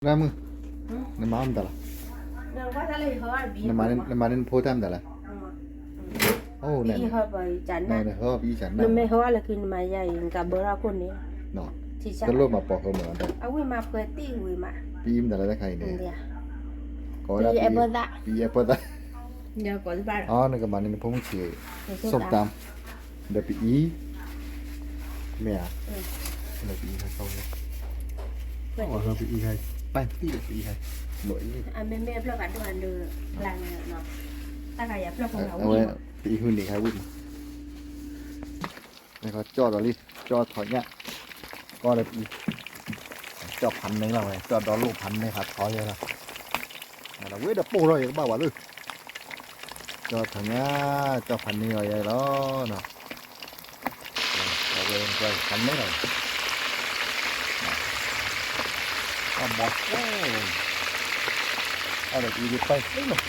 ra mưa nó máu không ta là nâng quá ta lấy hơi bị nó mà nên phô tham ta là ô này bị hơi bởi chán này nè này hơi bị chán nó nè mấy hơi là khi mà dạy cả bữa ra con này nó thì chắc cái lô mà bỏ không mà đây à quý mà cười tí quý mà bị im ta là cái này có ra bị em bớt đã bị em bớt đã giờ có ba nó cái mà nên phong chỉ sông tam để bị ý mẹ là bị hay không đấy hơi bị hay bay tí được bị hay lỗi à mấy mấy plug ăn đồ ăn được làm nó ta cả nhà plug khôngเอาไว้ปีหุ่นอีกครับวิ่งนี่เขาจอดเราลิจอดถอยเนี่ยก็เลยปีจอดพันหนึ่งเราไงจอดดอลลูกพันเนี่ยครับถอยเลยนะเราเว้ยเดี๋ยวปูเราอย่างบ้าวะลูกจอดถอยเนี่ยจอดพันหนึ่งเราอย่างแล้วเนาะเราเว้ยไปพันไม่เลยก็บอกเอาเดี๋ยวปีไปไม่หมด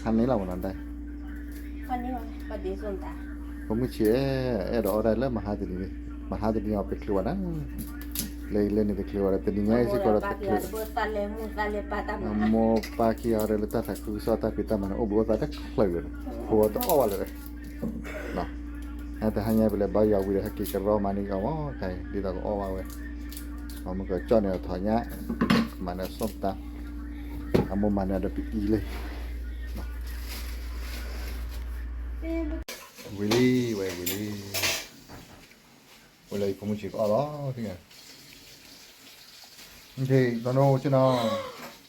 พันนี้เราหมดนั้นได้ วันนี้วันดีส่วนตา ผมก็เชื่อเราอะไรแล้วมาหาตัวนี้เอาไปครัวนะเลยเล่นไปครัวแต่ตัวนี้ไงสิก็เราไปครัวโมปาคีอะไรแล้วแต่คือสอดแต่พิตามันโอ้บัวแต่ก็เคลื่อนครัวต้องเอาเลยเนาะแต่ให้ไปเลยใบยาววิเลยให้กินกันรอมานี่ก็ว่าใครดีแต่ก็เอาไว้เอามันก็จ้อนเนี่ยถอยเนี้ยมันเนี่ยส้มตาเอาโมมันเนี่ยเดี๋ยวไปอีเลยวิลลี่เว้ยวิลลี่เวลาผมจะก็อ๋อที่ไงโอเคตอนนู้นจะนอน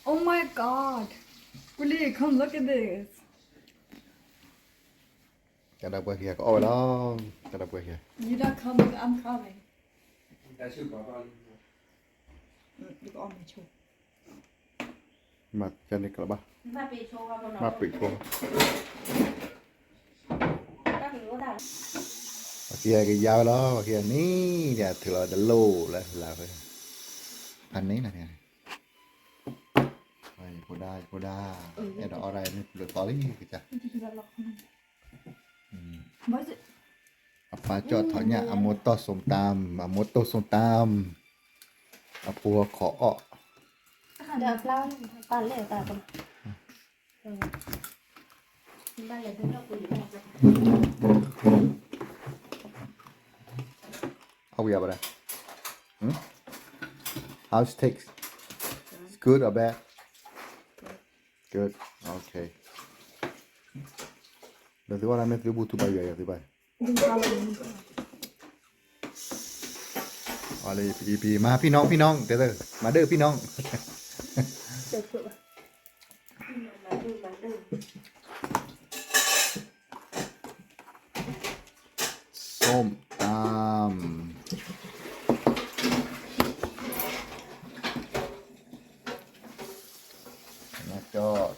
Oh my god. Willie, come look at this. กระดับเบอร์เฮียก็อ๋อแล้วกระดับเบอร์เฮีย You don't coming, I'm coming. ได้ชื่อก่อน Look on my show. มาจะนี่กลับบ้าน มาปีโชว์กัน มาปิดทัวร์ ก็ถือว่าได้ เฮียก็ยาวแล้วเฮียนี่เนี่ยถือเราจะโล่แล้วเราไปพันนี้นะเนี่ยไปพูดได้เราอะไรนี่เดือดต่อเลยคือจ้ะ What is it? ปลาจอดถอยเนี่ยอโมโตสมตามอโมโตสมตามอาพัวขออ้อ เดี๋ยวเล่าตอนเล่นตาคนบ้านเลยที่เราคุยอยู่จะ เอาอย่างไรHow's taste? It's good or bad? Good. Okay. เดี๋ยวที่ว่าเราไม่ซื้อบูทูบายอย่างที่ไปเอาเลยพี่มาพี่น้องเดี๋ยวมาเด้อพี่น้อง เด็กสุดมาดูส้มตำนะจอด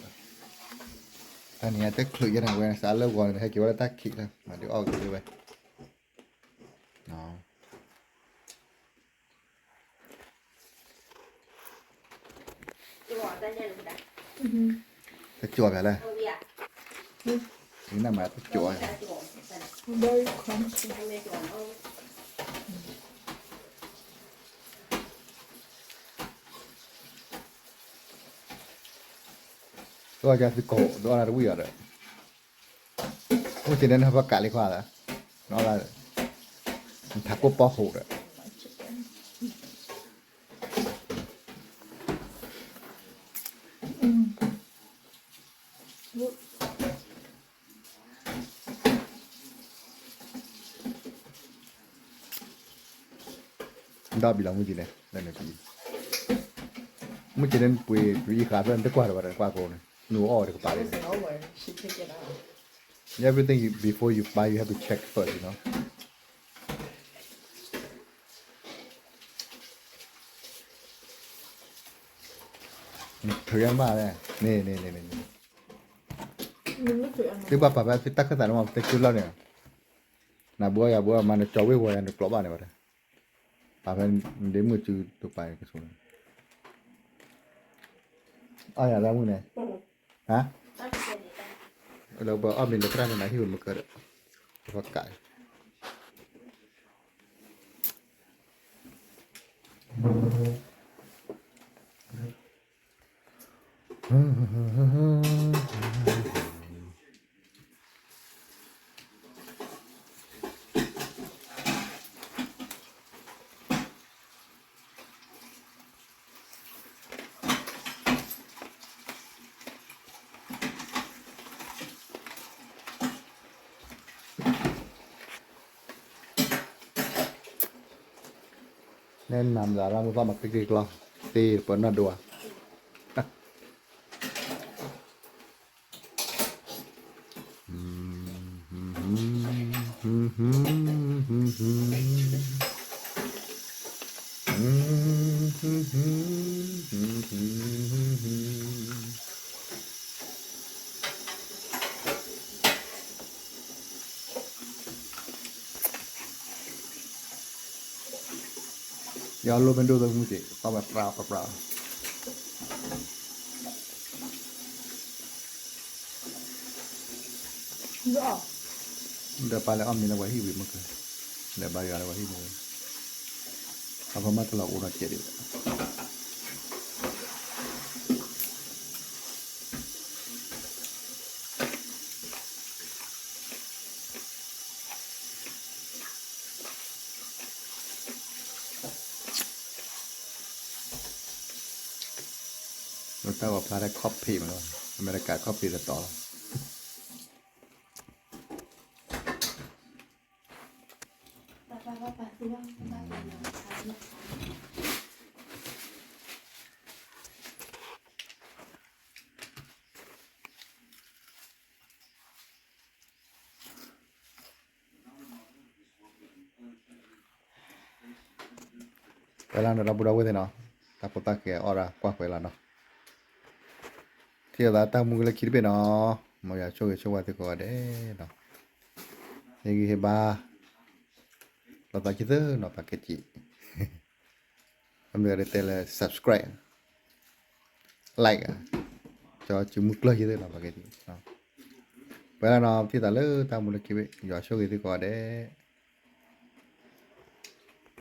ท่านนี้จะคลุยยังไงเว้ยสารเลิกก่อนให้เกี่ยวกับตะขี้แล้วมาเดี๋ยวออกดูไปน้องจะจวดอะไรนี่น่ามาจะจวด Very crunchy. ตัวจะสิโกตัวอะไรวิ่งอะไรผู้จีนนั้นเขาประกาศเลยว่าอะไรน้องอะไรถักกุ๊ปอหูเลย đó bilang mungkin deh dan nanti mungkin dan pui khasnya nanti kuah ada kuah kau nih nu oh deh kepala Nowhere. She pick it out. everything before you buy you have to check first you know thời gian ba đây nè thứ ba phải phải tắt cái tài nó tắt chút lâu nè là bữa mà nó cho với quay nó lỗ ba này vào đây bà phải đến mười chữ tụi bài cái số này ai à ra mua này hảเราบอกอ้อมเป็นเล็กร้านไหนที่มันมาเกิดก็ไก่ nên làm ra một cái mặt cái lo thì vẫn là đùa giờ luôn bên đôi tôi cũng chỉ tao bật rào rõ udah paling om ini wahi bi maka udah bayar wahi maka apa mata lah urat jadiเราtahu apa ada kopi mana Amerika kopi dah tahu ป้าคือว่าป้าเห็นเราทำเนี่ย Kailan na budak wete no. Tapos tak ya ora kwa kwela no. Tia da ta mungkin kirbe no. Mau ya coba tu kau ada no. Lagi heba. Lepas kita no pakai cik. Ambil ada tele subscribe. Like cho chữ mực lên như thế nào pakai cik. Vậy là nó thì ta lỡ ta muốn kirbe. Ya coba tu kau ada.